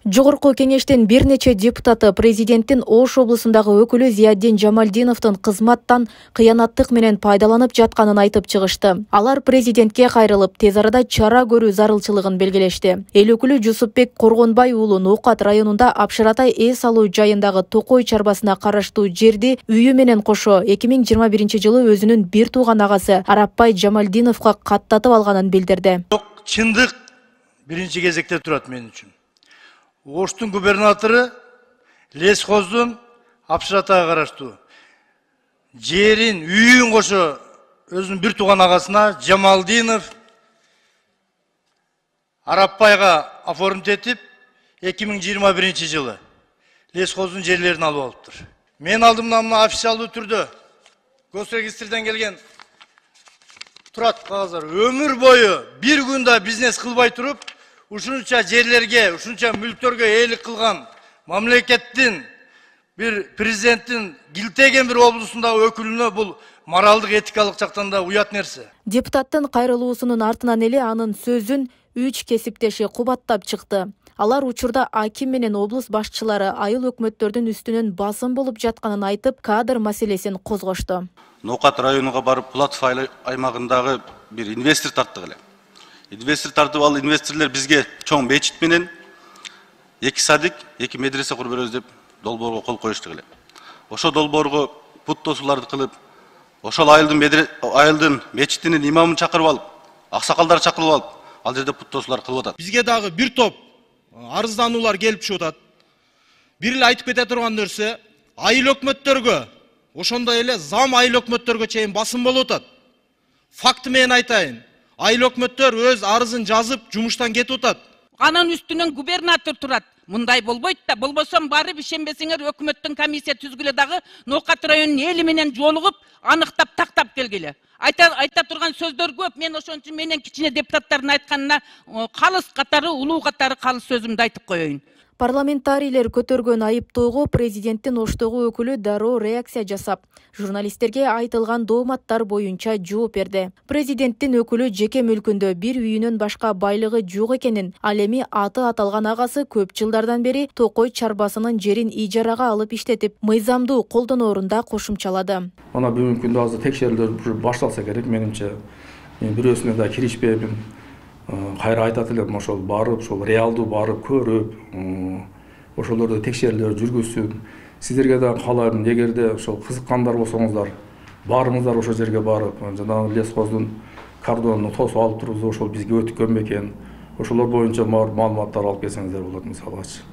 Жогорку кеңештин бир нече депутаты президенттин Ош облусундагы өкүлү Зияддин Жамалдиновдун кызматтан кыянаттык менен пайдаланып жатканын айтып чыгышты. Алар президентке кайрылып, тез арада чара көрүү зарылчылыгын белгилешти. Эл өкүлү Жусупбек Коргонбай уулу Ноокат районунда Апшыратай эс алуу жайындагы Токой чарбасына караштуу жерди үйү менен кошо 2021-жылы өзүнүн бир тууган агасы Арапбай Жамалдиновго каттатып алганын билдирди. Чындык биринчи кезекте турат мен үчүн. Оштун губернатору Лесхоздун Апшыратайга караштуу жерин, үйүн кошо өзүнүн бир тууган агасына Жамалдинов Арапбайга оформить этип 2021-жылы Лесхоздун жерлерин алып алыптыр. Мен алдымдан мына официалдуу түрдө госрегистрден келген турат кагаздар өмүр бою бир күндө бизнес кылбай туруп ушунча жерлерге, ушунча мүлктөргө ээлик кылган мамлекеттин бир президенттин килтеген бир облусундагы өкүлүнө бул моралдык этикалык жактан да уят нерсе. Депутаттын кайрылуусунун артынан эле анын сөзүн 3 кесиптеши кубаттап чыкты. Алар учурда аким менен облус башчылары айыл өкмөттөрдүн үстүнөн басым болуп жатканын айтып, кадр маселесин козгошту. Ноокат районуга барып, Пулатов аймагындагы бир инвестор тарттык эле. Инвестор тартып ал инвесторлор бизге чоң мечит менен 2 садик, 2 медресе куруп беребиз деп долбоорго кол коюштук эле. Ошо долбоорго пут тосууларды кылып, ошол айылдын мечитинин имамын чакырып алып, аксакалдарды чакырып алып, ал жерде пут тосуулар кылып атат. Бизге дагы бир топ арыздануулар келип чыгып атат. Бир эле айтып кете турган нерсе, айыл өкмөттөргө, ошондой эле зам айыл өкмөттөргө чейин басым болуп атат. Факты менен айтайын. Айыл өкмөттөр өз арызын жазып, жумуштан кетип атат. Анын үстүнөн губернатор турат. Мындай болбойт да, болбосом барып ишенбесеңер өкмөттүн комиссия түзгүлө дагы Ноокат районунун эли менен жолугуп, аныктап тактап келгиле. Айта турган сөздөр көп. Мен ошон үчүн менен кичине депутаттардын айтканына калыс катары, улуу катары калыс сөзүмдү айтып коеюн. Парламентарийлер көтөргөн айыптоого президенттин Оштогу өкүлү дароо реакция жасап, журналисттерге айтылган дооматтар боюнча жооп берди. Президенттин өкүлү жеке мүлкүндө бир үйүнөн башка байлыгы жок экенин, ал эми аты аталган агасы көп жылдардан бери Токой чарбасынын жерин ижарага алып иштетип, мыйзамдуу колдоноорун да кошумчалады. Ана бүгүнкү күндө азыр текшерүүлөр башталса керек менимче. Мен бирөөсүнө да киришпеймин. Кайра айтат элем, ошол барып, ошол реалдуу барып көрүп, ошолорду текшерүүлөр жүргүзсүн. Сиздерге да каалайм, эгерде ошол кызыккандар болсоңуздар, барыңыздар ошол жерге барып, жанагы Лесхоздун кордонун тосуп алып туруп, ошол бизге өтүккөн бекен. Ошолор боюнча маалыматтар алып келсеңиздер болот, мисалгачы.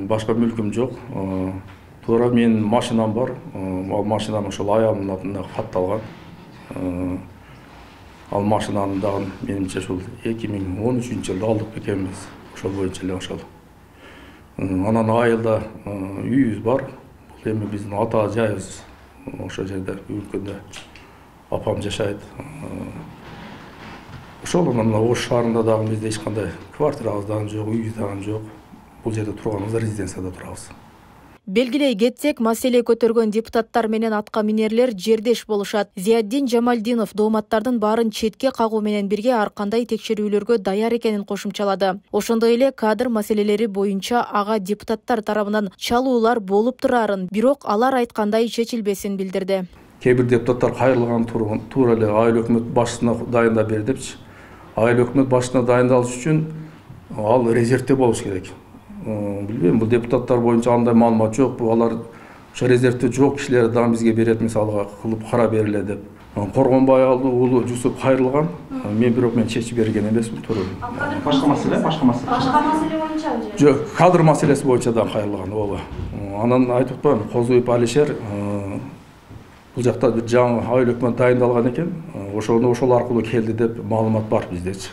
Башка мүлкүм жок. Туура менин машинам бар. Ал машинам ошол аябымдын атында катталган. Ал машинаны дагы менимче ушул 2013-жылда алдык экенбиз. Ошол боюнча эле ошол. Анан айылда үйүбүз бар. Бул эми биздин ата жайыбыз. Ошол жерде өлкөдө апам жашайт. Ошол анан Ош шаарында дагы бизде эч кандай квартирабыз дагы жок, үйүбүз дагы жок. Бул жерде турганыбыз резиденцияда турабыз. Белгилей кетсек, маселе көтөргөн депутаттар менен атка минерлер жердеш болушат. Зияддин Жамалдинов дооматтардын баарын четке кагуу менен бирге ар кандай текшерүүлөргө даяр экенин кошумчалады. Ошондой эле кадр маселелери боюнча ага депутаттар тарабынан чалуулар болуп турарын, бирок алар айткандай чечилбесин билдирди. Кээ бир депутаттар кайрылган туура эле айыл өкмөт башчысына дайындап бер депчи. Айыл өкмөт башчысына дайындалыш үчүн ал резервде болуш керек. Билбейм, бул депутаттар боюнча андай маалымат жок. Алар ошо резервде жок кишилер дагы бизге берет, мисалга кылып кара бериле деп. Коргонбай уулу Жусуп кайрылган. Мен чечип берген эмесмин, туура. Башка маселе боюнча? Жок, кадр маселеси боюнча да кайрылган, ооба. Анан айтып атпаймынбы, Козуев Алишер бул жакта бир жаңы айыл өкмөт дайындалган экен. Ошол аркылуу келди деп маалымат бар биздечи.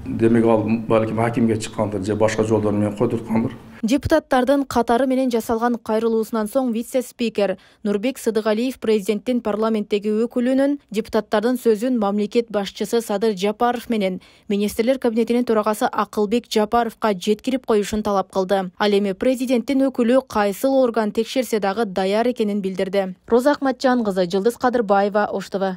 Демек ал балким акимге чыккандыр же башка жолдор менен койдурткандыр. Депутаттардын катары менен жасалган кайрылуусунан соң вице-спикер Нурбек Сыдыгалиев президенттин парламенттеги өкүлүнүн депутаттардын сөзүн мамлекет башчысы Садыр Жапаров менен министрлер кабинетинин төрагасы Акылбек Жапаровго жеткирип коюшун талап кылды. Ал эми президенттин өкүлү кайсыл орган текшерсе дагы даяр экенин билдирди. Роза Акматжан кызы, Жылдыз Кадырбаева, Ош ТВ.